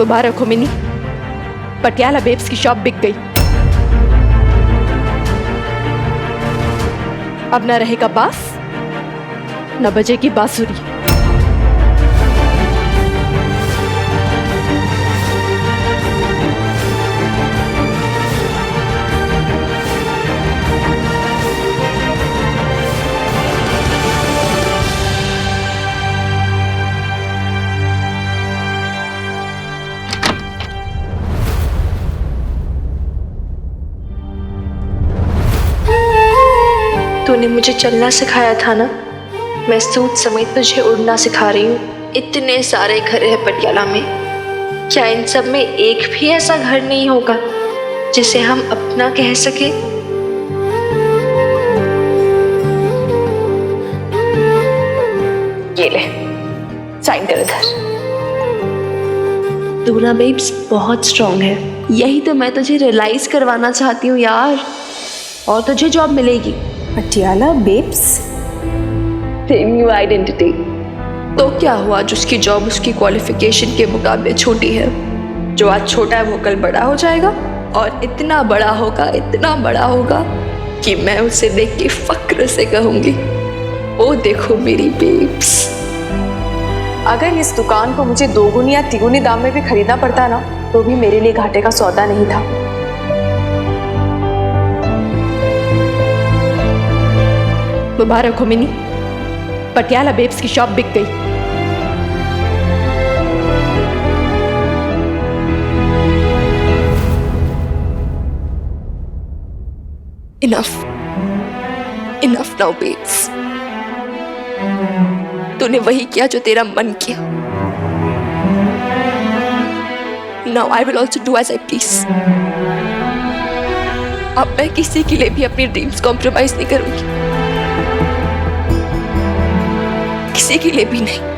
मुबारक हो मिनी, पटियाला बेब्स की शॉप बिक गई। अब न रहेगा बास न बजेगी बांसुरी। तूने मुझे चलना सिखाया था ना, मैं सूट समेत तुझे उड़ना सिखा रही हूँ। इतने सारे घर हैं पटियाला में, क्या इन सब में एक भी ऐसा घर नहीं होगा जिसे हम अपना कह सके? ये ले, साइन कर इधर। तू ना बेब्स बहुत स्ट्रांग है, यही तो मैं तुझे रियलाइज करवाना चाहती हूँ यार। और तुझे जॉब मिलेगी। Patiala babes, new identity. तो क्या हुआ जो उसकी जॉब उसकी क्वालिफिकेशन के मुकाबले छोटी है? जो आज छोटा है वो कल बड़ा हो जाएगा, और इतना बड़ा होगा कि मैं उसे देख के फक्र से कहूंगी, ओ देखो मेरी बेब्स। अगर इस दुकान को मुझे दोगुनी या तिगुनी दाम में भी खरीदना पड़ता ना, तो भी मेरे लिए घाटे का सौदा नहीं था। मुबारक हो मिनी, पटियाला बेब्स की शॉप बिक गई। Enough now babes. तूने वही किया जो तेरा मन किया। Now I will also do as I please. अब मैं किसी के लिए भी अपनी ड्रीम्स कॉम्प्रोमाइज नहीं करूंगी, किसी के लिए भी नहीं।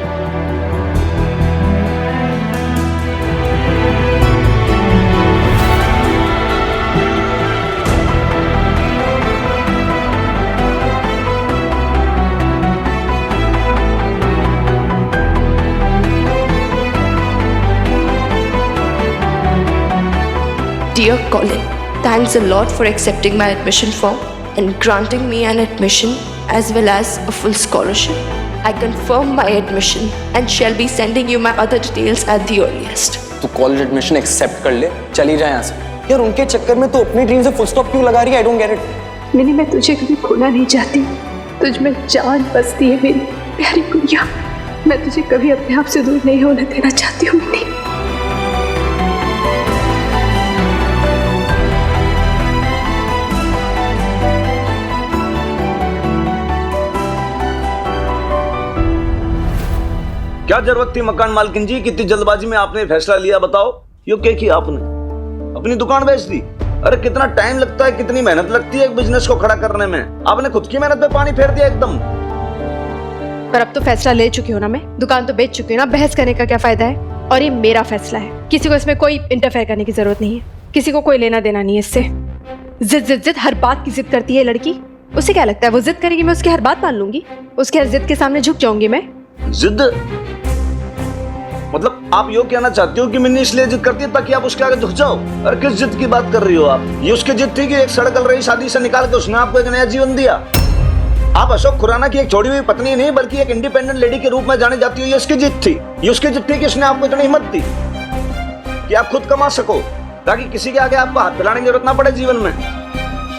Dear Colin, thanks a lot for accepting my admission form and granting me an admission as well as a full scholarship. I confirm my admission and shall be sending you my other details at the earliest. तू college admission accept कर ले, चली जाए यहाँ से। यार उनके चक्कर में तू अपनी ड्रीम से फुल स्टॉप क्यों लगा रही है? I don't get it. Mini, मैं तुझे कभी खोना नहीं चाहती, तुझ में जान बसती है मेरी प्यारी गुड़िया। मैं तुझे कभी अपने आप से दूर नहीं होने देना चाहती हूँ मिनी। क्या जरूरत थी मकान मालकिन जी, कितनी जल्दबाजी में आपने फैसला लिया? बताओ, यो क्या किया आपने? अपनी दुकान बेच दी? अरे कितना टाइम लगता है, कितनी मेहनत लगती है एक बिजनेस को खड़ा करने में। आपने खुद की मेहनत पे पानी फेर दिया एकदम। पर अब तो फैसला ले चुकी हूँ ना, मैं दुकान तो बेच चुकी हूँ ना, बहस करने का क्या फायदा है? और ये मेरा फैसला है, किसी को इसमें कोई इंटरफेयर करने की जरूरत नहीं है, किसी को कोई लेना देना नहीं है इससे। जिद हर बात की जिद करती है लड़की। उसे क्या लगता है वो जिद करेगी मैं उसकी हर बात मान लूंगी? उसकी हर जिद के सामने झुक जाऊंगी मैं? जिद मतलब आप यो कहना चाहती हो कि मिन्नी इसलिए जिद करती है ताकि आप उसके आगे झुक जाओ? अरे किस जिद की बात कर रही हो आप? ये उसकी जिद थी कि एक सड़कल रही शादी से निकाल के उसने आपको एक नया जीवन दिया। आप अशोक खुराना की एक छोड़ी हुई पत्नी नहीं बल्कि एक इंडिपेंडेंट लेडी के रूप में जानी जाती हो, ये उसकी जिद थी। ये उसकी जिद थी कि उसने आपको इतनी हिम्मत दी कि आप खुद कमा सको, ताकि किसी के आगे आपको हाथ फैलाने की जरूरत ना पड़े जीवन में।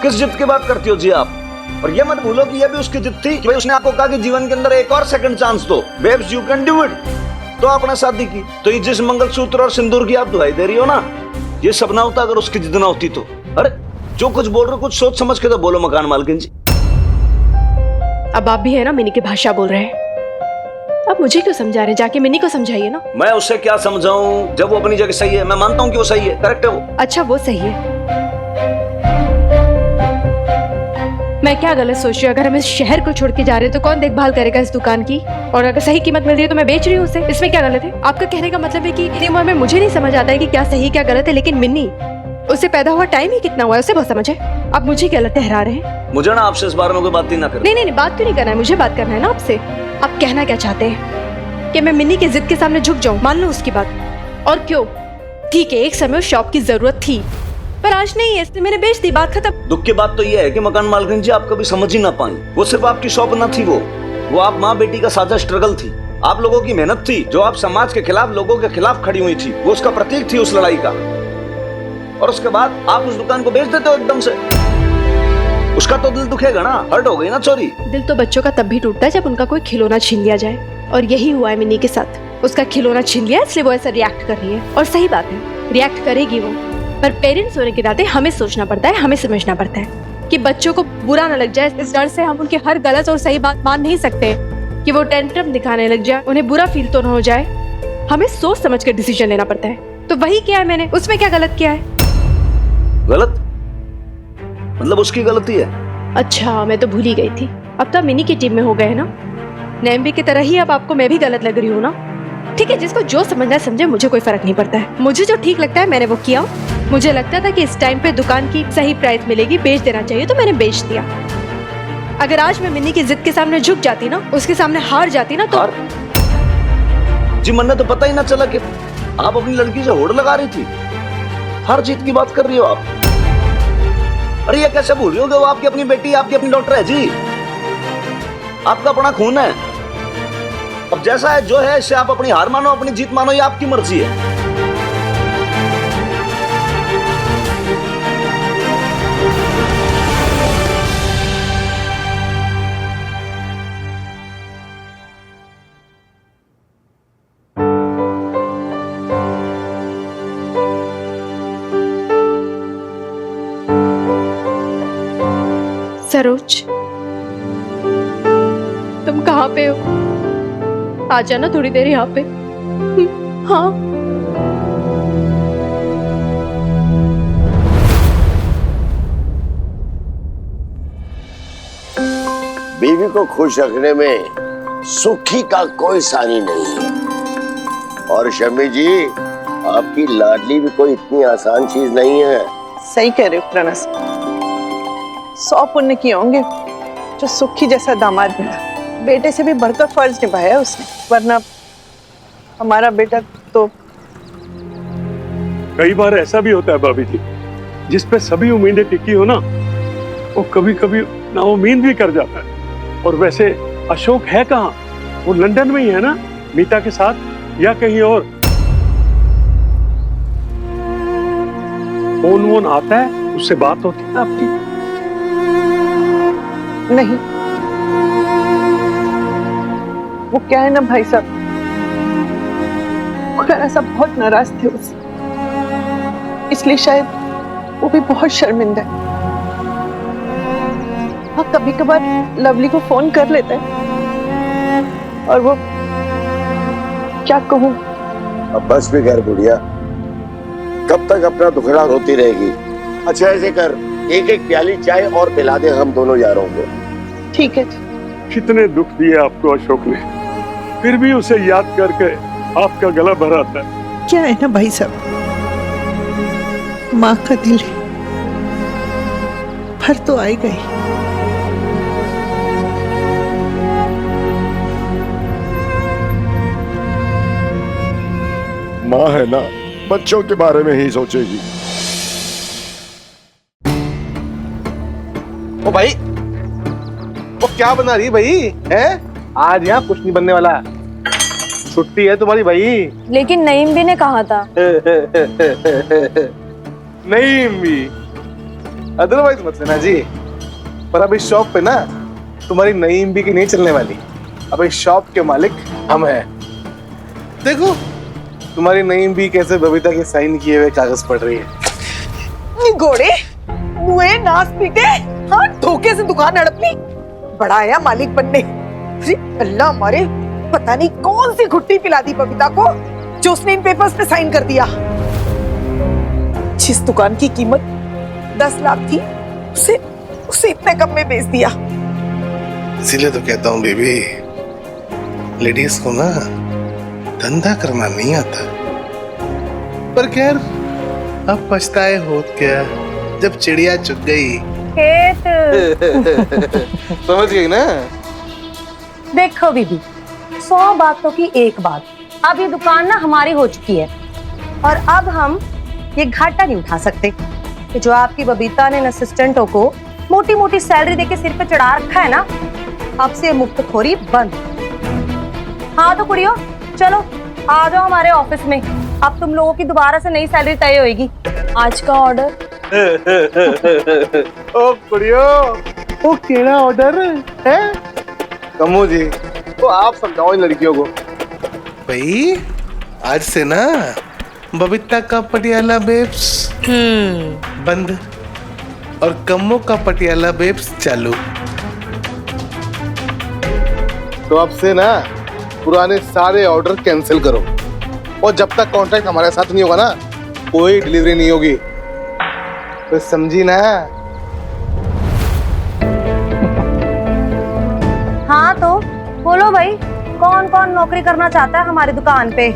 किस जिद की बात करती हो जी आप? और ये मत भूलो कि ये भी उसकी जिद थी कि भाई उसने आपको कहा कि जीवन के अंदर एक और सेकंड चांस दो, babes you can do it. तो आपने शादी की, तो ये जिस मंगलसूत्र और सिंदूर की आप दुहाई दे रही हो ना, ये सब ना होता अगर उसकी जिद ना होती तो। अरे जो कुछ बोल रहे हो कुछ सोच समझ के तो बोलो मकान मालकिन जी। अब आप भी है ना मिनी की भाषा बोल रहे हैं, अब मुझे क्यों समझा रहे? जाके मिनी को समझाइए ना। मैं उससे क्या समझाऊं जब वो अपनी जगह सही है। मैं मानता हूं कि वो सही है, करेक्ट है वो। अच्छा वो सही है, मैं क्या गलत सोच रही हूँ? अगर हम इस शहर को छोड़ के जा रहे हैं तो कौन देखभाल करेगा इस दुकान की? और अगर सही कीमत मिल रही है तो मैं बेच रही हूँ उसे, इसमें क्या गलत है? आपका कहने का मतलब है कि इतनी उम्र में मुझे नहीं समझ आता है कि क्या सही क्या गलत है, लेकिन मिन्नी उसे पैदा हुआ टाइम ही कितना हुआ है उसे बहुत समझ है। आप मुझे गलत ठहरा रहे हैं। मुझे ना आपसे इस बारे में कोई बात ही ना करें। नहीं, बात क्यों नहीं करना है? मुझे बात करना है ना आपसे। आप कहना क्या चाहते हैं? कि मैं मिन्नी की जिद के सामने झुक जाऊं, मान लूं उसकी बात? और क्यों? ठीक है, एक समय उस शॉप की जरूरत थी, पर आज नहीं है, इसलिए मैंने बेच दी, बात खत्म। दुख की बात तो यह है कि मकान मालकिन जी आप कभी समझ ही ना पाई। वो सिर्फ आपकी शॉप न थी, वो आप माँ बेटी का साझा स्ट्रगल थी। आप लोगों की मेहनत थी जो आप समाज के खिलाफ, लोगों के खिलाफ खड़ी हुई थी। वो उसका प्रतीक थी, उस लड़ाई का। और उसके बाद आप उस दुकान को बेच देते हो एकदम से। उसका तो दिल दुखेगा ना, हर्ट हो गई ना चोरी। दिल तो बच्चों का तब भी टूटता है जब उनका कोई खिलौना छीन लिया जाए, और यही हुआ है मिनी के साथ। उसका खिलौना छीन लिया, इसलिए वो ऐसा रिएक्ट कर रही है। और सही बात है, रिएक्ट करेगी वो, पर पेरेंट्स होने के नाते हमें सोचना पड़ता है, हमें समझना पड़ता है कि बच्चों को बुरा ना लग जाए। इस डर से हम उनकी हर गलत और सही बात मान नहीं सकते कि वो टेंट्रम दिखाने लग जाए, उन्हें बुरा फील तो ना हो जाए। हमें सोच समझ कर डिसीजन लेना पड़ता है। तो वही किया है मैंने, उसमें क्या गलत किया है? गलत मतलब उसकी गलती है? अच्छा, मैं तो भूल ही गई थी। अब तो आप मिनी की टीम में हो गए ना, नैम्बी की तरह ही। अब आपको मैं भी गलत लग रही हूँ ना? ठीक है, जिसको जो समझना है समझे, मुझे कोई फर्क नहीं पड़ता है। मुझे जो ठीक लगता है मैंने वो किया। मुझे लगता था कि इस टाइम पे दुकान की सही प्राइस मिलेगी, बेच देना चाहिए, तो मैंने बेच दिया। अगर आज मैं मिनी की जिद के सामने झुक जाती ना, उसके सामने हार जाती ना, तो जी मन तो पता ही ना चला कि आप अपनी लड़की से होड़ लगा रही थी। हर जीत की बात कर रही हो आप। अरे ये कैसे भूल रही हो कि वो आपकी अपनी बेटी, आपकी अपनी डॉक्टर है जी, आपका अपना खून है। अब जैसा है जो है, इससे आप अपनी हार मानो, अपनी जीत मानो, ये आपकी मर्जी है। सरोज, तुम कहाँ पे हो? आ जाना थोड़ी देर यहाँ पे। हाँ। बीवी को खुश रखने में सुखी का कोई सानी नहीं है। और शम्मी जी, आपकी लाडली भी कोई इतनी आसान चीज नहीं है। सही कह रहे हो प्रणस, 100 पुण्य किए होंगे जो सुखी जैसा दामाद मिला। बेटे से भी बढ़कर फर्ज निभाया है उसने, वरना हमारा बेटा तो। कई बार ऐसा भी होता है भाभी जी, जिस पे सभी उम्मीदें टिकी हो ना, वो कभी कभी नाउम्मीद भी कर जाता है। और वैसे अशोक है कहाँ? वो लंदन में ही है ना, मीता के साथ, या कहीं और? फोन वोन आता है, उससे बात होती है आपकी? नहीं, वो क्या है ना भाई साहब, खुराना साहब बहुत नाराज थे उससे, इसलिए शायद वो भी बहुत शर्मिंदा है। हाँ, कभी कभार लवली को फोन कर लेता है, और वो क्या कहूँ। अब बस भी कर बुढ़िया, कब तक अपना दुखड़ा रोती रहेगी? अच्छा ऐसे कर, एक एक प्याली चाय और पिला दे हम दोनों यारों को। ठीक है। कितने दुख दिए आपको अशोक ने, फिर भी उसे याद करके आपका गला भर आता है। क्या है ना भाई साहब, माँ का दिल है, भर तो आई गई। माँ है ना, बच्चों के बारे में ही सोचेगी। ओ भाई, वो क्या बना रही भाई है? आज यहाँ कुछ नहीं बनने वाला, छुट्टी है तुम्हारी भाई। लेकिन नईम भी ने कहा था। नईम भी अदरवाइज मत लेना जी, पर अब इस शॉप पे ना तुम्हारी नईम भी की नहीं चलने वाली। अब इस शॉप के मालिक हम हैं। देखो तुम्हारी नईम भी कैसे बबीता के साइन किए हुए कागज पढ़ रही है। घोड़े मुए नाच पी के, हाँ, धोखे से दुकान हड़प ली, बड़ा आया मालिक बनने। अरे अल्लाह मारे, पता नहीं कौन सी घुट्टी पिला दी बबीता को जो उसने इन पेपर्स पे साइन कर दिया। जिस दुकान की कीमत 10 लाख थी, उसे इतने कम में बेच दिया। इसीलिए तो कहता हूँ बेबी, लेडीज को ना धंधा करना नहीं आता। पर खैर, अब पछताए होत क्या जब चिड़िया चुग गई। समझ गई ना? देखो बीबी, 100 बातों की एक बात, अब ये दुकान ना हमारी हो चुकी है। और अब हम ये घाटा नहीं उठा सकते कि जो आपकी बबीता ने असिस्टेंटों को मोटी मोटी सैलरी देके सिर पे चढ़ा रखा है ना, अब से मुफ्तखोरी बंद। हाँ तो कुड़ियों, चलो आ जाओ हमारे ऑफिस में। अब तुम लोगों की दोबारा से नई सैलरी तय होएगी। आज का ऑर्डर। ओ कुड़ियो, वो केड़ा ऑर्डर है? कमो जी, तो आप समझाओ इन लड़कियों को। भाई आज से ना बबीता का पटियाला बेब्स बंद और कम्मो का पटियाला बेब्स चालू। तो अब से ना पुराने सारे ऑर्डर कैंसिल करो, और जब तक कॉन्ट्रैक्ट हमारे साथ नहीं होगा ना, कोई डिलीवरी नहीं होगी। तो समझी ना? हाँ तो बोलो भाई, कौन कौन नौकरी करना चाहता है हमारी दुकान पे,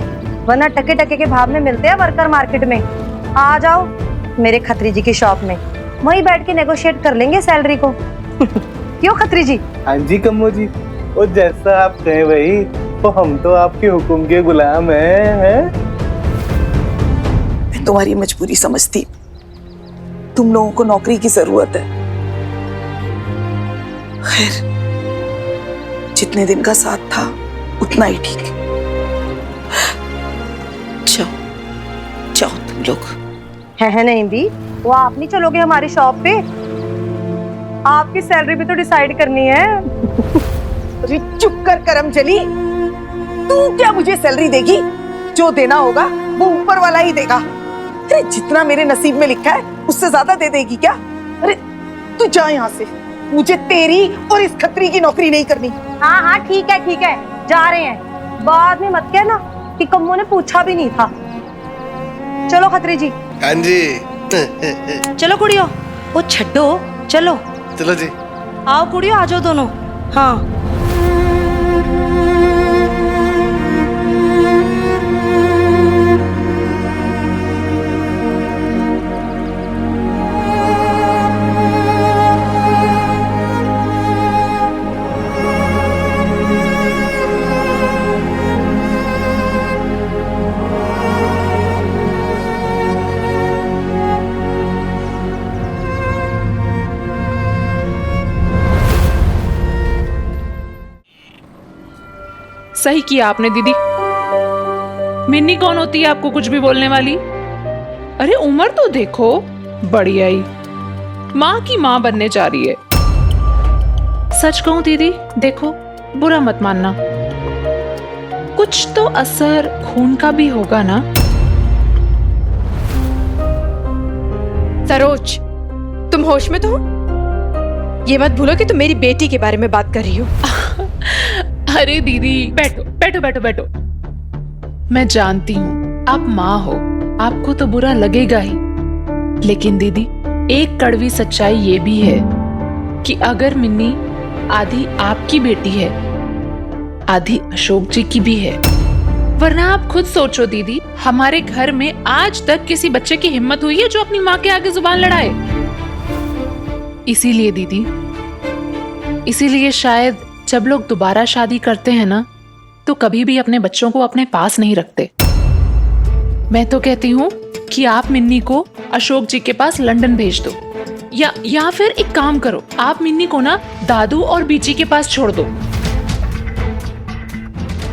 वरना टके टके के भाव में मिलते हैं वर्कर मार्केट में। आ जाओ मेरे खत्री जी की शॉप में, वहीं बैठ के नेगोशिएट कर लेंगे सैलरी को। क्यों खत्री जी? हाँ जी कम्मो जी, वो जैसा आप कहें भाई, तो हम तो आपके हुक्म के गुलाम हैं। मैं तुम्हारी मजबूरी समझती, तुम लोगों को नौकरी की जरूरत है। खैर, जितने दिन का साथ था उतना ही ठीक है। जाओ जाओ तुम लोग। है नहीं भी, वो आप नहीं चलोगे हमारी शॉप पे? आपकी सैलरी भी तो डिसाइड करनी है। अरे चुप कर करम चली, तू क्या मुझे सैलरी देगी? जो देना होगा वो ऊपर वाला ही देगा। अरे जितना मेरे नसीब में लिखा है उससे ज्यादा दे देगी क्या? अरे तू जा यहाँ से, मुझे तेरी और इस खत्री की नौकरी नहीं करनी। हाँ हाँ ठीक है, जा रहे हैं। बाद में मत कहना कि कम्मो ने पूछा भी नहीं था। चलो खत्री जी। हाँ जी। चलो कुड़ियों, वो छड्डो, चलो चलो जी। आओ कुड़ियों, आ जाओ दोनों। हाँ सही किया आपने दीदी। मिन्नी कौन होती है आपको कुछ भी बोलने वाली? अरे उम्र तो देखो, बढ़िया ही माँ की माँ बनने जा रही है। सच कहूं दीदी, देखो बुरा मत मानना, कुछ तो असर खून का भी होगा ना। सरोज, तुम होश में तो हो? ये मत भूलो कि तुम मेरी बेटी के बारे में बात कर रही हो। अरे दीदी बैठो बैठो बैठो बैठो। मैं जानती हूँ आप माँ हो, आपको तो बुरा लगेगा ही, लेकिन दीदी एक कड़वी सच्चाई ये भी है कि अगर मिन्नी आधी आपकी बेटी है, आधी अशोक जी की भी है। वरना आप खुद सोचो दीदी, हमारे घर में आज तक किसी बच्चे की हिम्मत हुई है जो अपनी माँ के आगे जुबान लड़ाए? इसीलिए दीदी, इसीलिए शायद जब लोग दोबारा शादी करते हैं ना, तो कभी भी अपने बच्चों को अपने पास नहीं रखते। मैं तो कहती हूँ कि आप मिन्नी को अशोक जी के पास लंदन भेज दो, या फिर एक काम करो, आप मिन्नी को ना दादू और बीची के पास छोड़ दो।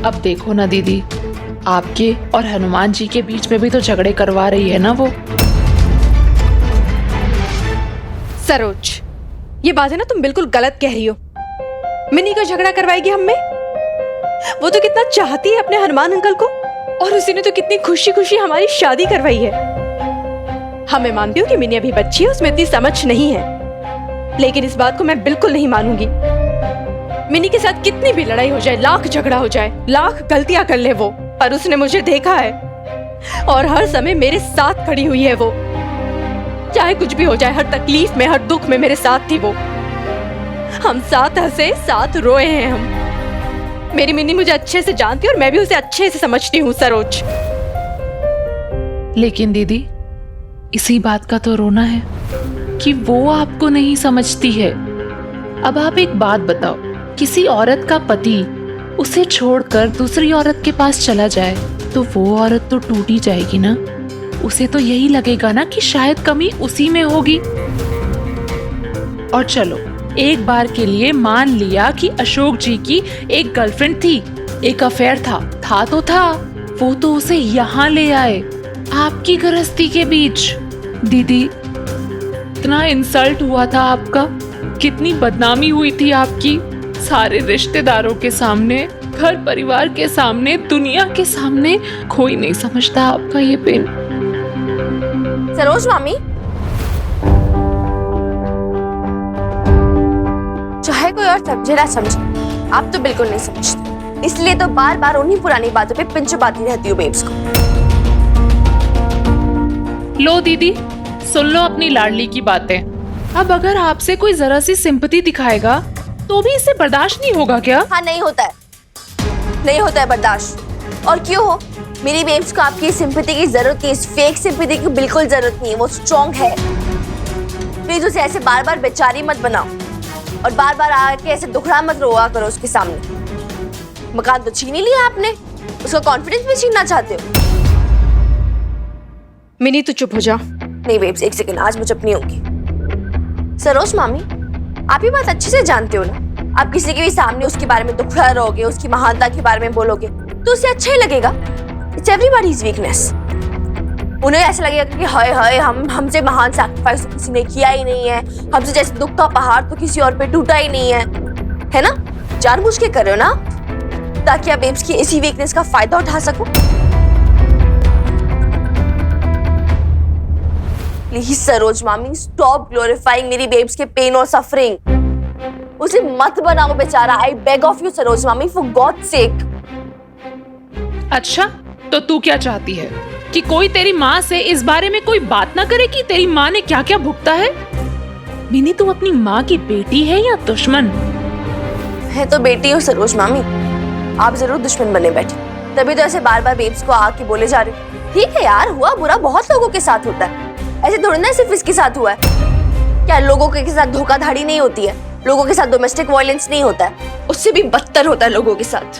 अब देखो ना दीदी, आपके और हनुमान जी के बीच में भी तो झगड़े करवा रही है ना वो। सरोज, ये बात है ना, तुम बिल्कुल गलत कह रही हो। मिन्नी को झगड़ा करवाएगी हम में? वो तो कितना चाहती है अपने हनुमान अंकल को, और उसी ने तो कितनी खुशी खुशी हमारी शादी करवाई है। हाँ, मैं मानती हूँ कि मिन्नी अभी बच्ची है, उसमें इतनी समझ नहीं है, लेकिन इस बात को मैं बिल्कुल नहीं मानूंगी। मिन्नी के साथ कितनी भी लड़ाई हो जाए, लाख झगड़ा हो जाए, लाख गलतियां कर ले वो, पर उसने मुझे देखा है और हर समय मेरे साथ खड़ी हुई है वो। चाहे कुछ भी हो जाए, हर तकलीफ में, हर दुख में मेरे साथ थी वो। हम साथ हंसे, साथ रोए हैं हम। मेरी मिन्नी मुझे अच्छे से जानती है और मैं भी उसे अच्छे से समझती हूँ सरोज। लेकिन दीदी, इसी बात का तो रोना है कि वो आपको नहीं समझती है। अब आप एक बात बताओ, किसी औरत का पति उसे छोड़कर दूसरी औरत के पास चला जाए तो वो औरत तो टूट ही जाएगी ना। उसे तो यही लगेगा ना कि शायद कमी उसी में होगी। और चलो, एक बार के लिए मान लिया कि अशोक जी की एक गर्लफ्रेंड थी, एक अफेयर था तो था। वो तो उसे यहाँ ले आए, आपकी गृहस्थी के बीच। दीदी, इतना इंसल्ट हुआ था आपका, कितनी बदनामी हुई थी आपकी, सारे रिश्तेदारों के सामने, घर परिवार के सामने, दुनिया के सामने। कोई नहीं समझता आपका ये पेन। सरोज मामी, चाहे कोई और समझे ना समझे, आप तो बिल्कुल नहीं समझते। इसलिए तो बार बार उन्हीं पुरानी बातों पे पिंच चबाती रहती हूँ बेब्स को। लो दीदी, सुन लो अपनी लाडली की बातें। अब अगर आपसे कोई जरा सी सिंपैथी दिखाएगा तो भी इसे बर्दाश्त नहीं होगा क्या? हाँ, नहीं होता है बर्दाश्त। और क्यों हो? मेरी बेब्स को आपकी सिंपैथी की जरूरत नहीं, इस फेक सिंपैथी की बिल्कुल जरूरत नहीं है। वो स्ट्रॉन्ग है। प्लीज उसे ऐसे बार बार बेचारी मत बनाओ और बार बार आके ऐसे दुखड़ा मत रोआ करो उसके सामने। मकान तो छीन ही लिया आपने, उसका कॉन्फिडेंस भी छीनना चाहते हो। मिनी तू चुप हो जा। नहीं बेब्स, एक सेकंड, आज मैं चुप नहीं होंगी। सरोज मामी, आप ये बात अच्छे से जानते हो ना, आप किसी के भी सामने उसके बारे में दुखड़ा रहोगे, उसकी महानता के बारे में बोलोगे तो उसे अच्छा ही लगेगा। It's everybody's weakness. उन्हें ऐसा लगेगा कि हाय हाय, हमसे महान सैक्रिफाइस तो किसी ने किया ही नहीं है, हमसे जैसे दुख का पहाड़ तो किसी और पे टूटा ही नहीं है ना? जानबूझ के कर रहे हो ना, ताकि आप बेब्स की इसी वीकनेस का फायदा उठा सको। प्लीज सरोज मामी, स्टॉप ग्लोरीफाइंग मेरी बेब्स के पेन और सफरिंग। उसे मत बनाओ बेचारा। I beg of you Saroj मामी, फॉर गॉड सेक। अच्छा, तो तू क्या चाहती है कि कोई तेरी माँ से इस बारे में कोई बात ना करे कि तेरी माँ ने क्या क्या भुगता है? मिनी, तू अपनी माँ की बेटी है या दुश्मन? है तो बेटी हूँ सरोज मामी, आप जरूर दुश्मन बने बैठे, तभी तो ऐसे बार बार बेब्स को आके बोले जा रहे। ठीक है यार, हुआ बुरा बहुत लोगों के साथ होता है, ऐसे थोड़ी ना सिर्फ इसके साथ हुआ है। क्या लोगों के साथ धोखाधड़ी नहीं होती है? लोगों के साथ डोमेस्टिक वायलेंस नहीं होता है? उससे भी बदतर होता है लोगों के साथ।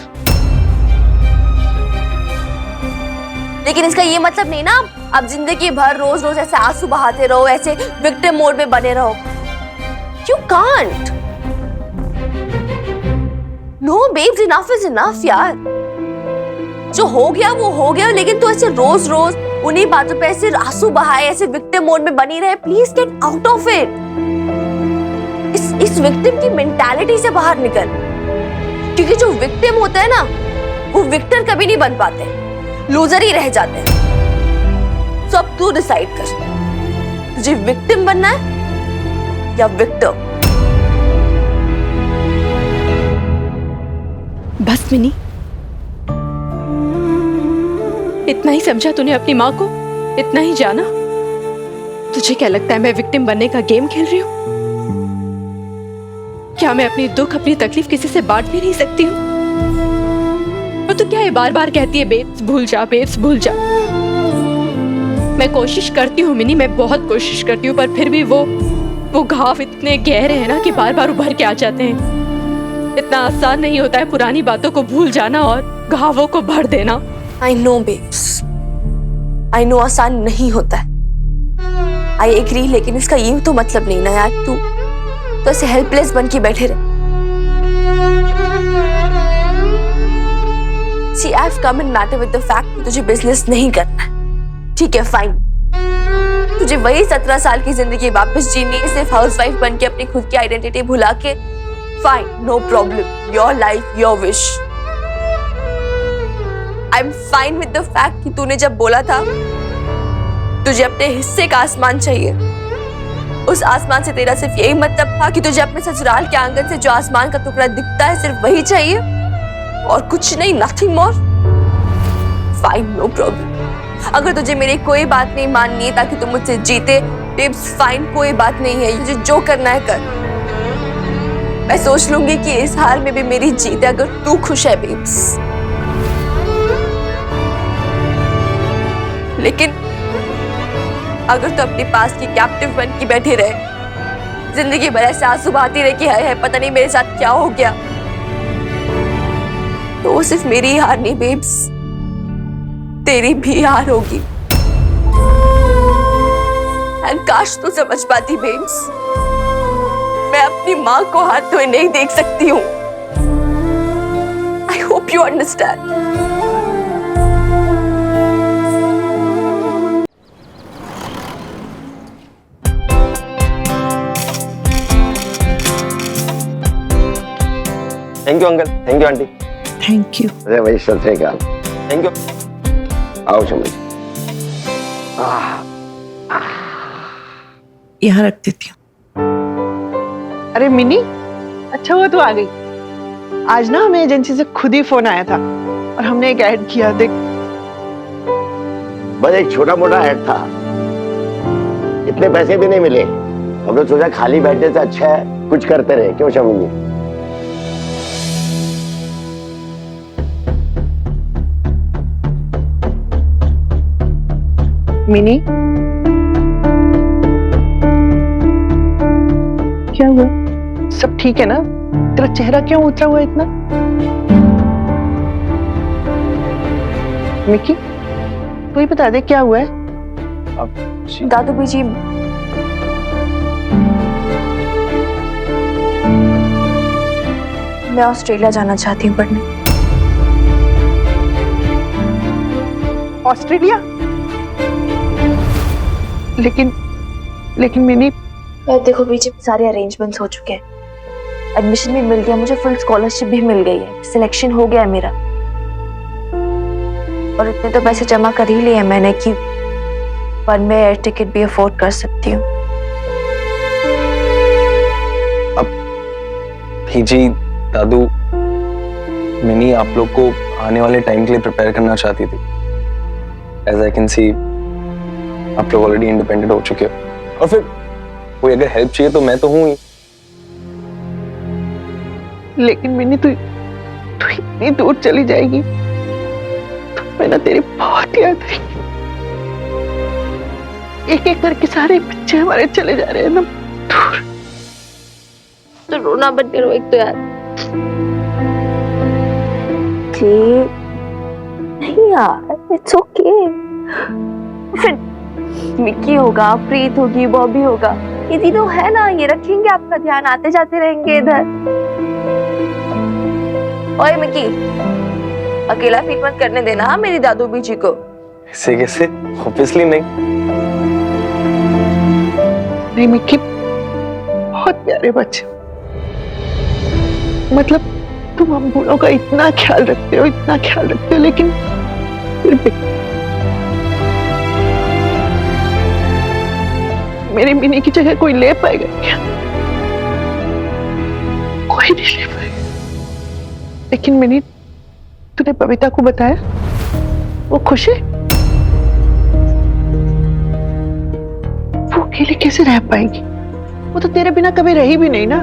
लेकिन इसका ये मतलब नहीं ना आप जिंदगी भर रोज रोज ऐसे आंसू बहाते रहो, ऐसे विक्टिम मोड में बने रहो। You can't. No babes, enough is enough यार। जो हो गया वो हो गया, लेकिन तू ऐसे रोज रोज उन्हीं बातों पे ऐसे आंसू बहाए, ऐसे विक्टिम मोड में बनी रहे। Please get out of it. इस विक्टिम की मेंटालिटी से बाहर निकल, क्योंकि जो विक्टिम होता है ना, वो विक्टर कभी नहीं बन पाते, लूजर ही रह जाते हैं। तो अब तू डिसाइड कर, तुझे विक्टिम बनना है या विक्टर? बस मिनी, इतना ही समझा तूने अपनी माँ को? इतना ही जाना? तुझे क्या लगता है मैं विक्टिम बनने का गेम खेल रही हूँ? क्या मैं अपनी दुख, अपनी तकलीफ किसी से बांट भी नहीं सकती हूँ? और तू क्या ये बार बार कहती है बेब्स भूल जा, बेब्स भूल जा। मैं कोशिश करती हूँ मिनी, मैं बहुत कोशिश करती हूँ, पर फिर भी वो घाव इतने गहरे हैं ना कि बार बार उभर के आ जाते हैं। इतना आसान नहीं होता है पुरानी बातों को भूल जाना और घावों को भर देना। I know babes, I know आसान नहीं होता है, I agree, लेकिन इसका ये तो मतलब नहीं ना यार तू तो ऐसे हेल्पलेस बन के बैठे रहे। See, I've come in matter with the fact कि तुझे बिजनेस नहीं करना है। ठीक है, फाइन, तुझे वही 17 साल की जिंदगी वापस जीनी है, सिर्फ हाउसवाइफ बन के अपनी खुद की आइडेंटिटी भुला के। Fine, no problem, your life, your wish. I am fine with the fact कि तूने जब बोला था तुझे अपने हिस्से का आसमान चाहिए, उस आसमान से तेरा सिर्फ यही मतलब था कि तुझे अपने ससुराल के आंगन से जो आसमान का टुकड़ा दिखता है सिर्फ वही चाहिए और कुछ नहीं, nothing more. Fine, no problem. अगर तुझे मेरी कोई बात नहीं माननी है ताकि तुम मुझसे जीते, बेब्स फाइन, कोई बात नहीं है, तुझे जो करना है कर। मैं सोच लूंगी कि इस हार में भी मेरी जीत है अगर तू खुश है बेब्स। लेकिन अगर तू अपने पास की कैप्टिव बन के बैठे रहे, जिंदगी भर ऐसे आंसू बहाती रहे कि हाय हाय पता नहीं मेरे साथ क्या हो गया, तो वो सिर्फ मेरी ही हार नहीं बेब्स, तेरी भी हार होगी। एंड काश तू समझ पाती बेब्स, मैं अपनी माँ को हाथ धोए नहीं देख सकती हूँ। I hope you understand. Thank you uncle, thank you aunty. Thank you. अरे भाई सत श्री अकाल। Thank you. आओ शम्मी जी। यहाँ रख देती हूँ। अरे मिनी, अच्छा हुआ तू आ गई। आज ना हमें एजेंसी से खुद ही फोन आया था और हमने एक ऐड किया। देख, बस एक छोटा मोटा ऐड था, इतने पैसे भी नहीं मिले। हम लोग सोचा खाली बैठने से अच्छा है कुछ करते रहे, क्यों शम्मी जी? मिनी, क्या हुआ? सब ठीक है ना? तेरा चेहरा क्यों उतरा हुआ इतना? मिकी, तू ही बता दे क्या हुआ है? दादू बीजी, मैं ऑस्ट्रेलिया जाना चाहती हूँ पढ़ने। ऑस्ट्रेलिया? लेकिन मिनी, देखो बीजी, सारे अरेंजमेंट्स हो चुके हैं, एडमिशन भी मिल गया, मुझे फुल स्कॉलरशिप भी मिल गई है, सिलेक्शन हो गया है मेरा, और इतने तो पैसे जमा कर ही लिए हैं मैंने कि वन वे एयर टिकट भी अफोर्ड कर सकती हूँ। अब भीजी, दादू, मिनी आप लोग को आने वाले टाइम के लिए प्रिपेयर करना चाहती थी। एज आई कैन सी आप लोग ऑलरेडी इंडिपेंडेंट हो चुके हो, और फिर कोई अगर हेल्प चाहिए तो मैं तो हूं ही। लेकिन मिनी, तू इतनी दूर चली जाएगी तो मैं ना तेरी बहुत याद आएगी। एक एक करके सारे बच्चे हमारे चले जा रहे हैं ना दूर। तो रोना बंद करो एक तो यार। नहीं यार, इट्स ओके। फिर मिक्की होगा, प्रीत होगी, बॉबी होगा, ये तीनों है ना, ये रखेंगे आपका ध्यान, आते जाते रहेंगे इधर। ओए मिक्की, अकेला फील मत करने देना मेरी दादू बीजी को। ऐसे कैसे? ऑब्वियसली नहीं। नहीं मिक्की, बहुत प्यारे बच्चे, मतलब तुम हम बूढ़ों का इतना ख्याल रखते हो, लेकिन फिर भी मेरी मिनी की जगह कोई ले पाएगा क्या? कोई नहीं ले पाएगा। लेकिन मिनी, तूने बबीता को बताया? वो खुश है? वो अकेले कैसे रह पाएगी? वो तो तेरे बिना कभी रही भी नहीं ना।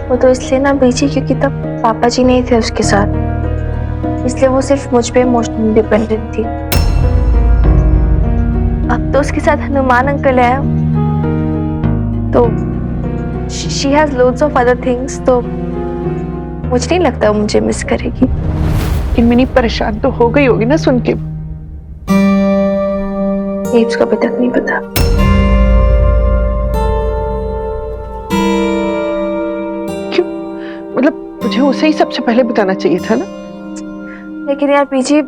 वो तो इसलिए ना बीजी क्योंकि तब पापा जी नहीं थे उसके साथ, इसलिए वो सिर्फ मुझ पे इमोशनली डिपेंडेंट थी। अब तो उसके साथ हनुमान अंकल है, तो she has loads of other things, तो मुझे नहीं लगता वो मुझे मिस करेगी। लेकिन मिनी परेशान तो हो गई होगी ना सुन के। बेब्स को अभी तक नहीं पता। क्यों? मतलब तुझे उसे ही सबसे पहले बताना चाहिए था ना। लेकिन यार पीछे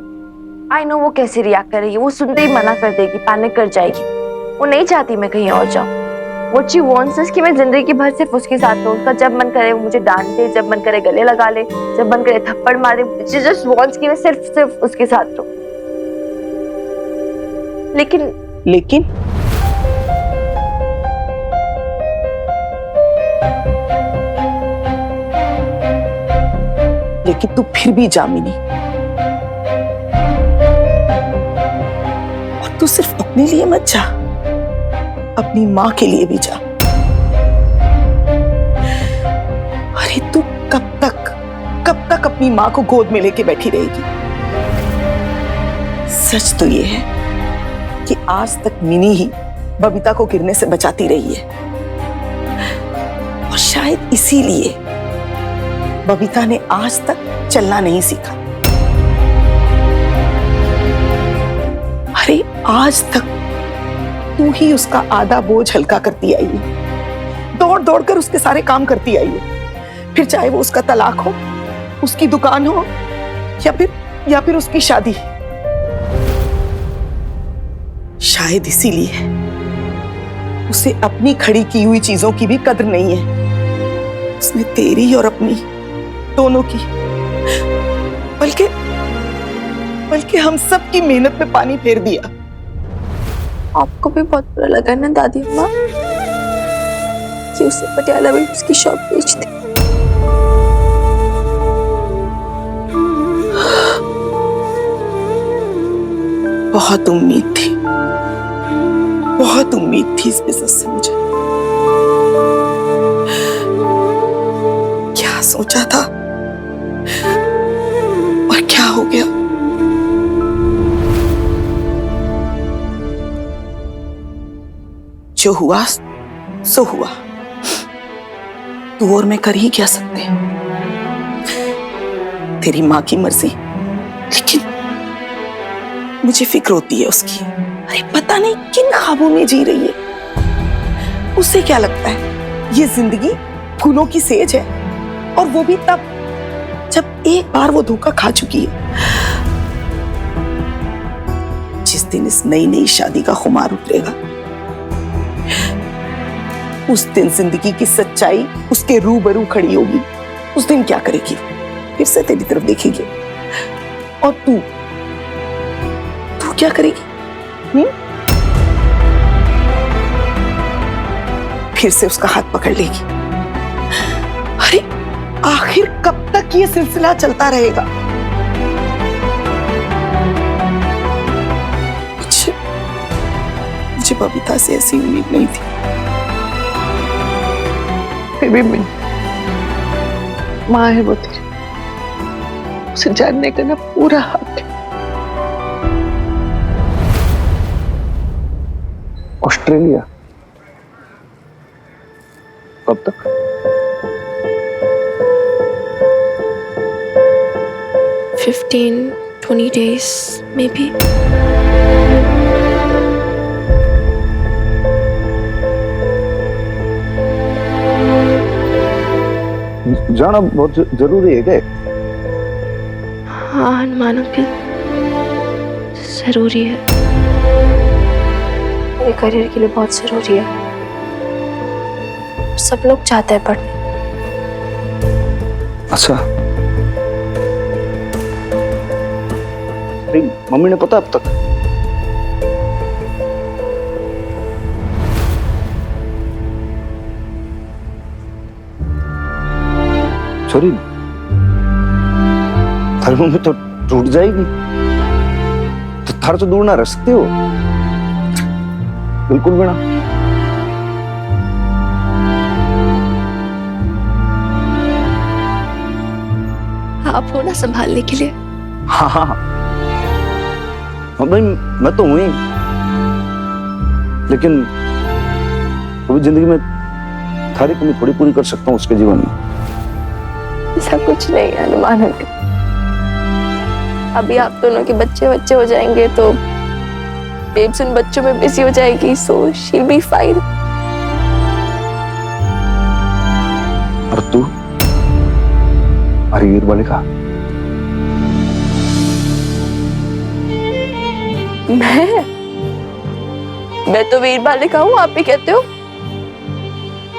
आई नो वो कैसे रिएक्ट करेगी, वो सुनते ही मना कर देगी, पैनिक कर जाएगी। वो नहीं चाहती मैं कहीं और जाऊं। What she wants is कि मैं जिंदगी भर सिर्फ उसके साथ रहूं। उसका जब मन करे वो मुझे डांट दे, जब मन करे गले लगा ले, जब मन करे थप्पड़ मारे। She just wants कि मैं सिर्फ उसके साथ रहूं। लेकिन तू फिर भी जा मिनी, और तू सिर्फ अपने लिए मत जा, अपनी माँ के लिए भी जा। अरे तू कब तक अपनी माँ को गोद में लेके बैठी रहेगी? सच तो ये है कि आज तक मिनी ही बबीता को गिरने से बचाती रही है, और शायद इसीलिए बबीता ने आज तक चलना नहीं सीखा। अरे आज तक तू ही उसका आधा बोझ हल्का करती आई है, दौड़ दौड़ कर उसके सारे काम करती आई है, फिर चाहे वो उसका तलाक हो, उसकी दुकान हो या फिर उसकी शादी। शायद इसीलिए उसे अपनी खड़ी की हुई चीजों की भी कद्र नहीं है। उसने तेरी और अपनी दोनों की, बल्कि हम सब की मेहनत में पानी फेर दिया। आपको भी बहुत बुरा लगा ना दादी अम्मा कि उसने पटियाला में उसकी शॉप बेच दी। बहुत उम्मीद थी इस बिजनेस से मुझे। क्या सोचा था और क्या हो गया। जो हुआ सो हुआ, तू और मैं कर ही क्या सकते हैं। तेरी माँ की मर्जी, लेकिन मुझे फिक्र होती है उसकी। अरे पता नहीं किन ख्वाबों में जी रही है। उसे क्या लगता है ये जिंदगी फूलों की सेज है, और वो भी तब जब एक बार वो धोखा खा चुकी है। जिस दिन इस नई शादी का खुमार उतरेगा, उस दिन जिंदगी की सच्चाई उसके रूबरू खड़ी होगी। उस दिन क्या करेगी? फिर से तेरी तरफ देखेगी, और तू क्या करेगी? फिर से उसका हाथ पकड़ लेगी। अरे आखिर कब तक ये सिलसिला चलता रहेगा? मुझे बबीता से ऐसी उम्मीद नहीं थी। फिर भी माँ है वो तेरी, उसे जानने का ना पूरा हक है। ऑस्ट्रेलिया कब तक? $15, $20 days, maybe. जाना बहुत जरूरी है क्या? हाँ हनुमान अंकल, जरूरी है। मेरे करियर के लिए बहुत जरूरी है। सब लोग चाहते हैं पढ़ने। अच्छा, मम्मी ने पता अब तक? सॉरी, थारी मम्मी तो टूट जाएगी। तो थार तो दूर ना रह सकते हो, बिल्कुल भी ना। आप हो ना संभालने के लिए। हाँ भाई, मैं तो हूं ही, लेकिन कभी जिंदगी में थारी कमी थोड़ी पूरी कर सकता हूँ उसके जीवन में। ऐसा कुछ नहीं है हनुमान अंकल। अभी आप दोनों के बच्चे हो जाएंगे तो बेब्स उन बच्चों में बिजी हो जाएगी, so she will be fine. और तू वीर बालिका? मैं तो वीर बालिका हूँ, आप भी कहते हो।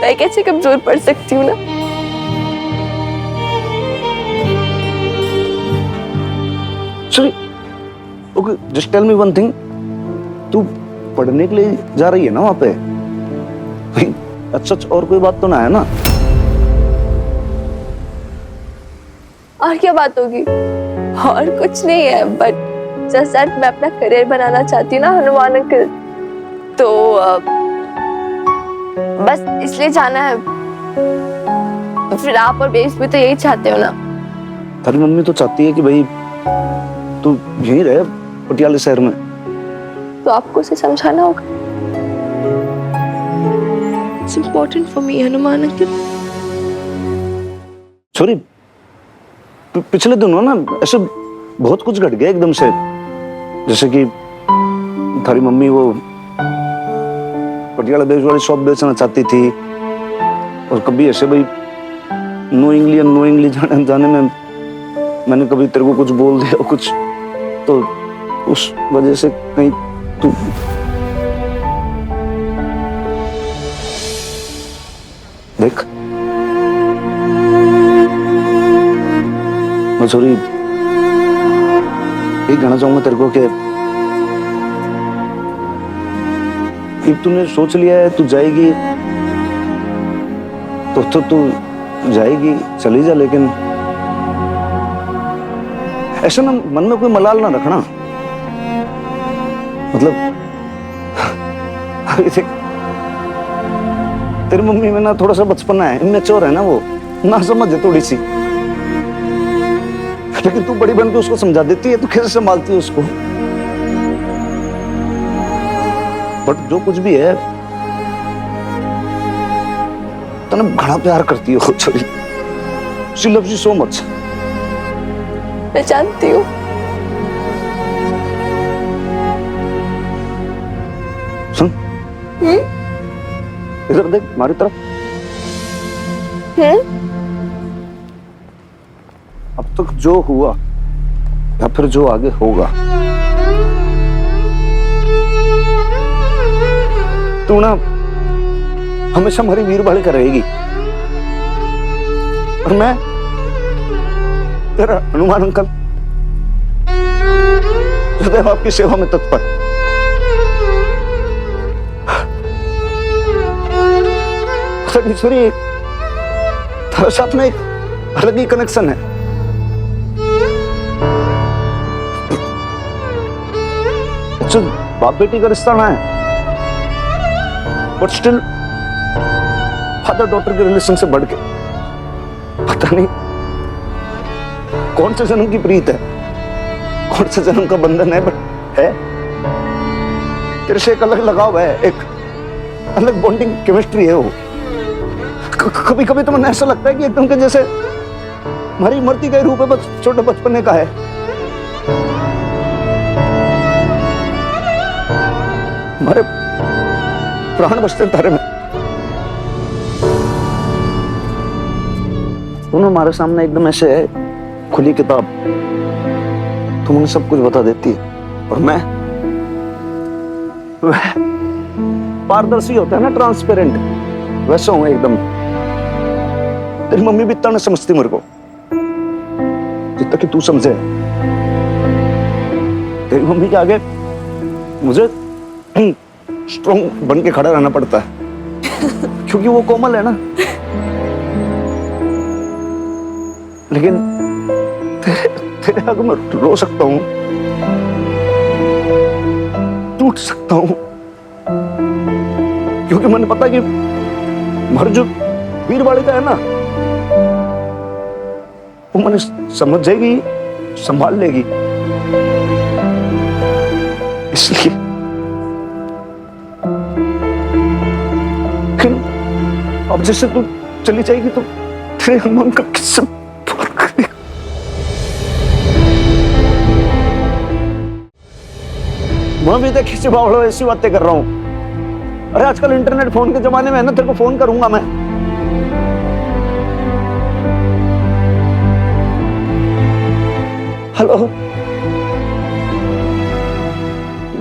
मैं कैसे कमजोर पड़ सकती हूँ ना? Sorry, okay, just tell me one thing. तू पढ़ने के लिए जा रही है ना वहां पे? अच्छा, और कोई बात तो ना है ना? और क्या बात होगी? और कुछ नहीं है, बट जस्ट दैट मैं अपना करियर बनाना चाहती हूँ ना हनुमान अंकल, तो बस इसलिए जाना है। फिर आप और बेब्स भी तो यही चाहते हो ना? तेरी मम्मी तो चाहती है कि भाई तू यहीं रहे पटियाला शहर में। तो आपको उसे समझाना होगा। It's important for me, Hanuman uncle. Sorry, पिछले दिनों ना ऐसे बहुत कुछ घट गया एकदम से, जैसे कि थारी मम्मी वो पटियाला बेच वाली शॉप बेचना चाहती थी, और कभी ऐसे भाई नोइंगली जाने में मैंने कभी तेरे को कुछ बोल दिया कुछ, तो उस वजह से कहीं तू देख, मैं सॉरी ये कहना चाहूंगा तेरे को कि तूने सोच लिया है तू जाएगी तो तू जाएगी, चली जा, लेकिन ऐसा ना मन में कोई मलाल ना रखना। मतलब तेरी मम्मी में ना थोड़ा सा बचपना है, इमेच्योर है ना, वो ना समझ है थोड़ी सी, लेकिन तू बड़ी बन के उसको समझा देती है, तू कैसे संभालती है उसको। बट जो कुछ भी है तो ना बड़ा प्यार करती है छोरी, she loves you so much. मैं जानती हूँ। सुन, इधर देख हमारी तरफ। अब तक जो हुआ या फिर जो आगे होगा, तू ना हमेशा हमारी वीर बालिका रहेगी, और मैं तेरा हनुमान अंकल सदैव आपकी सेवा में तत्पर। ईश्वरी, तेरे साथ में एक अलग ही कनेक्शन है। अच्छा, बाप बेटी का रिश्ता ना है, बट स्टिल फादर डॉटर के रिलेशन से बढ़ के पता नहीं कौन से जन्म की प्रीत है, कौन से जन्म का बंधन है, बट है। तेरे से एक अलग लगाव है, एक अलग बॉन्डिंग केमिस्ट्री है वो। कभी कभी तो मुझे ऐसा लगता है कि एकदम के जैसे हमारी मरती गई रूप है, बस छोटे बचपने का है। हमारे प्राण बचते तारे में। तुम हमारे सामने एकदम ऐसे है, खुली किताब, तुम उन्हें सब कुछ बता देती है, और मैं पारदर्शी होता है ना, ट्रांसपेरेंट, वैसा हूं एकदम। तेरी मम्मी भी इतना नहीं समझती मेरे को जितना कि तू समझे। तेरी मम्मी के आगे मुझे स्ट्रॉन्ग बन के खड़ा रहना पड़ता है क्योंकि वो कोमल है ना। लेकिन तेरे आगे मैं रो सकता हूं, टूट सकता हूं, क्योंकि मैंने पता कि हमारी जो वीर बालिका है ना, वो मैंने समझ जाएगी, संभाल लेगी। इसलिए अब जैसे तू चली जाएगी तो तेरे हनुमान का किस्सा मैं भी देखी बावड़ो ऐसी बातें कर रहा हूं। अरे आजकल इंटरनेट फोन के जमाने में है ना, तेरे को फोन करूंगा मैं। हेलो,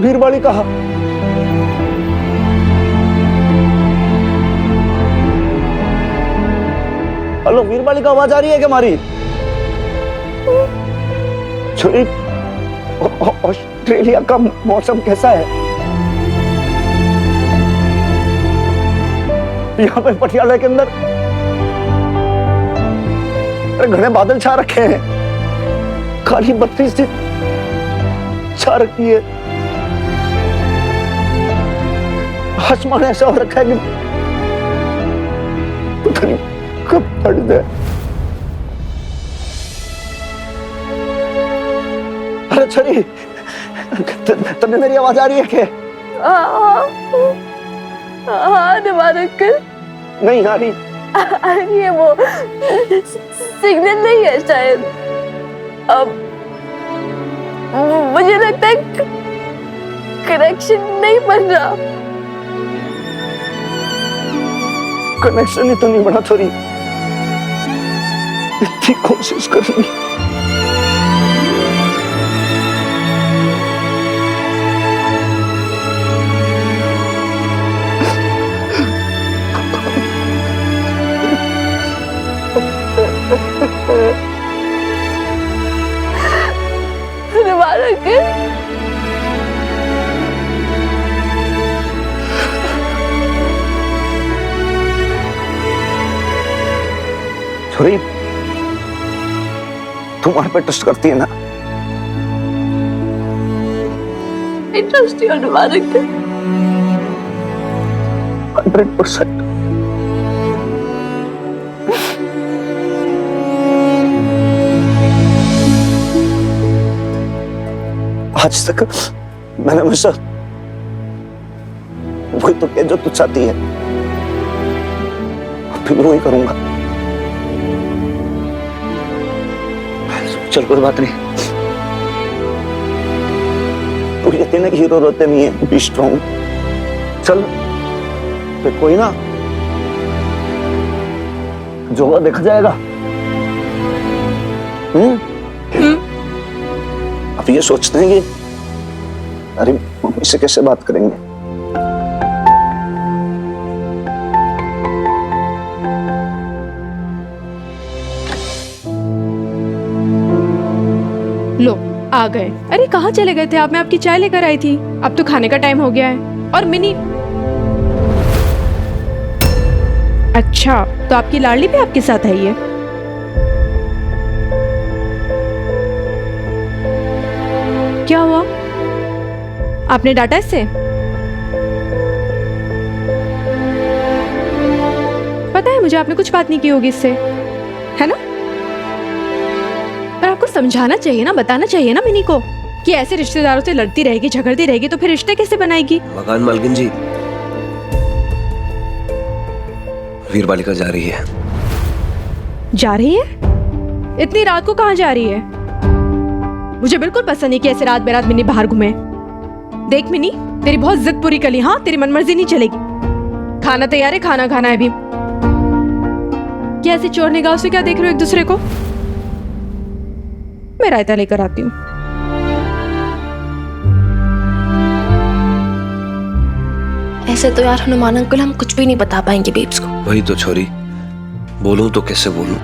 वीरबाली कहा? हेलो, वीरबाली का आवाज आ रही है क्या हमारी? छोरी, ऑस्ट्रेलिया का मौसम कैसा है? यहाँ पे पटियाला के अंदर घने बादल छा रखे हैं, काली बत्ती से छा रखी है, आसमान ऐसा हो रखा है कि पता नहीं कब फट जाए। अरे छरी, तब मेरी आवाज आ रही है क्या? हाँ हनुमान अंकल। नहीं आ रही। आ रही है, वो सिग्नल नहीं है शायद। अब मुझे लगता है कनेक्शन नहीं बन रहा। कनेक्शन ही तो नहीं बना छोरी, इतनी कोशिश कर रही। दोबारा कर। छोरी तुम्हारे पे ट्रस्ट करती है ना? इंटरेस्ट और दोबारा कर। 100%। आज तक मैंने हमेशा वही तो किया जो तू चाहती है, अभी भी वही करूंगा। चल कोई बात नहीं, तू ये कहने की हीरो रोते नहीं है, बी स्ट्रॉन्ग। चल फिर कोई ना, जो होगा देखा जाएगा। अब ये सोचते हैं कि अरे मम्मी से कैसे बात करेंगे। लो आ गए। अरे कहाँ चले गए थे आप? मैं आपकी चाय लेकर आई थी। अब तो खाने का टाइम हो गया है। और मिनी, अच्छा तो आपकी लाडली भी आपके साथ आई है? क्या हुआ? आपने डांटा इससे? पता है मुझे आपने कुछ बात नहीं की होगी इससे, है ना? पर आपको समझाना चाहिए ना, बताना चाहिए ना मिनी को कि ऐसे रिश्तेदारों से लड़ती रहेगी, झगड़ती रहेगी तो फिर रिश्ते कैसे बनाएगी? मकान मालकिन जी, वीर बालिका जा रही है। जा रही है? इतनी रात को कहाँ जा रही है? मुझे बिल्कुल पसंद नहीं कि ऐसे रात बेरात मिनी बाहर घूमे। देख मिनी, तेरी बहुत जिद पूरी कर ली। हाँ, तेरी मनमर्जी नहीं चलेगी। खाना तैयार है, खाना खाना है अभी। क्या ऐसे चोर निगाहों से क्या देख रहे हो एक दूसरे को? मैं रायता लेकर आती हूँ। ऐसे तो यार हनुमान अंकल हम कुछ भी नहीं बता पाएंगे बेब्स को। वही तो छोरी, बोलूं तो कैसे बोलूं,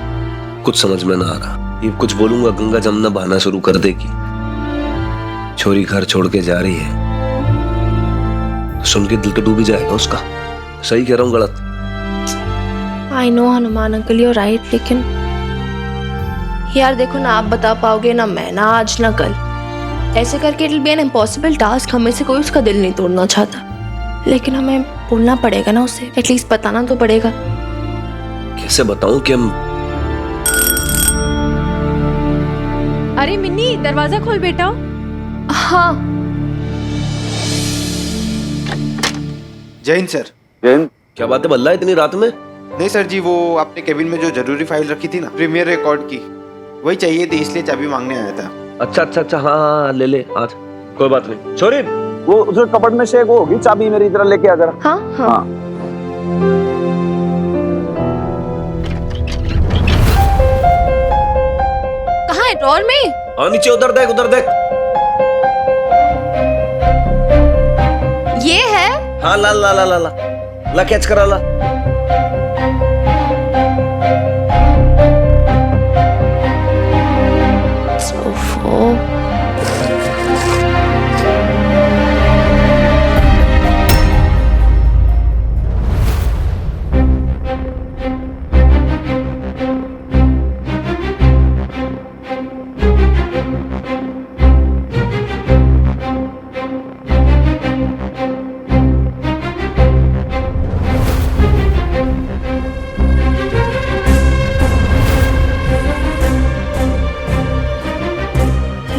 कुछ समझ में ना आ रहा। ये कुछ बोलूंगा गंगा जमुना बहाना शुरू कर देगी। छोरी घर छोड़ के जा रही है, सुन के दिल तो डूब ही जाएगा उसका। सही कह रहा हूँ गलत? I know Hanuman uncle you right, लेकिन यार देखो ना, आप बता पाओगे ना मैं, ना आज ना कल। ऐसे करके it will be an impossible task. हमें से कोई उसका दिल नहीं तोड़ना चाहता, लेकिन हमें बोलना पड़ेगा ना उसे, एटलीस्ट बताना तो पड़ेगा। कैसे बताऊं कि हम... अरे मिन्नी, दरवाजा खोल बेटा। हाँ। जय हिंद सर। जय हिंद। क्या बात है बल्ला, इतनी रात में? नहीं सर जी, वो आपने केबिन में जो जरूरी फाइल रखी थी ना, प्रीमियर रिकॉर्ड की, वही चाहिए थी, इसलिए चाबी मांगने आया था। अच्छा अच्छा अच्छा, हाँ हाँ ले ले आज, कोई बात नहीं। छोरी वो उधर कपड़ में से वो होगी, चाबी मेरी तरह लेके आ जरा। हाँ हाँ। कहाँ है? ड्रॉर में? हाँ नीचे, उधर देख, उधर देख। ये है? हाँ ला ला ला ला ला ला, कैच करा ला।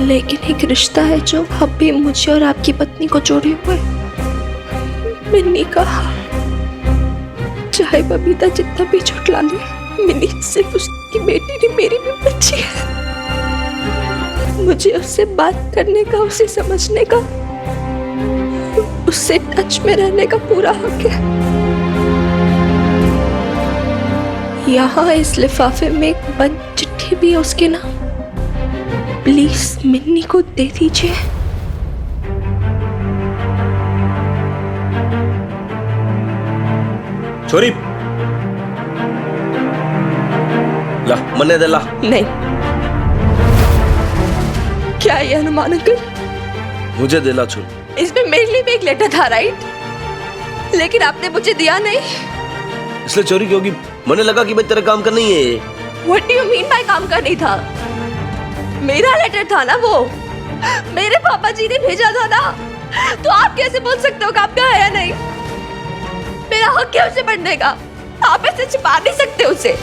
लेकिन एक रिश्ता है जो अब भी मुझे और आपकी पत्नी को जोड़े हुए। मिन्नी का, चाहे बबीता जितना भी झुठला ले, मिन्नी सिर्फ उसकी बेटी नहीं, मेरी भी बच्ची है। मुझे उससे बात करने का, उसे समझने का, उससे टच में रहने का पूरा हक है। यहाँ इस लिफाफे में एक बंद चिट्ठी भी है उसके नाम। प्लीज मिन्नी को दे दीजिए। छोरी ला मन्ने दे ला। नहीं, क्या ये अनुमान अंकल? मुझे देला छोरी। इसमें मेरे लिए भी एक लेटर था, राइट? लेकिन आपने मुझे दिया नहीं। इसलिए चोरी क्योंकि मैंने लगा कि भाई तेरा काम करना ही है। What do you mean by काम का नहीं था? मेरा लेटर था ना वो, मेरे पापा जी ने भेजा था ना, तो आप कैसे बोल सकते हो काम का है या नहीं? मेरा हक है उसे पढ़ने का, आप ऐसे छिपा नहीं सकते उसे।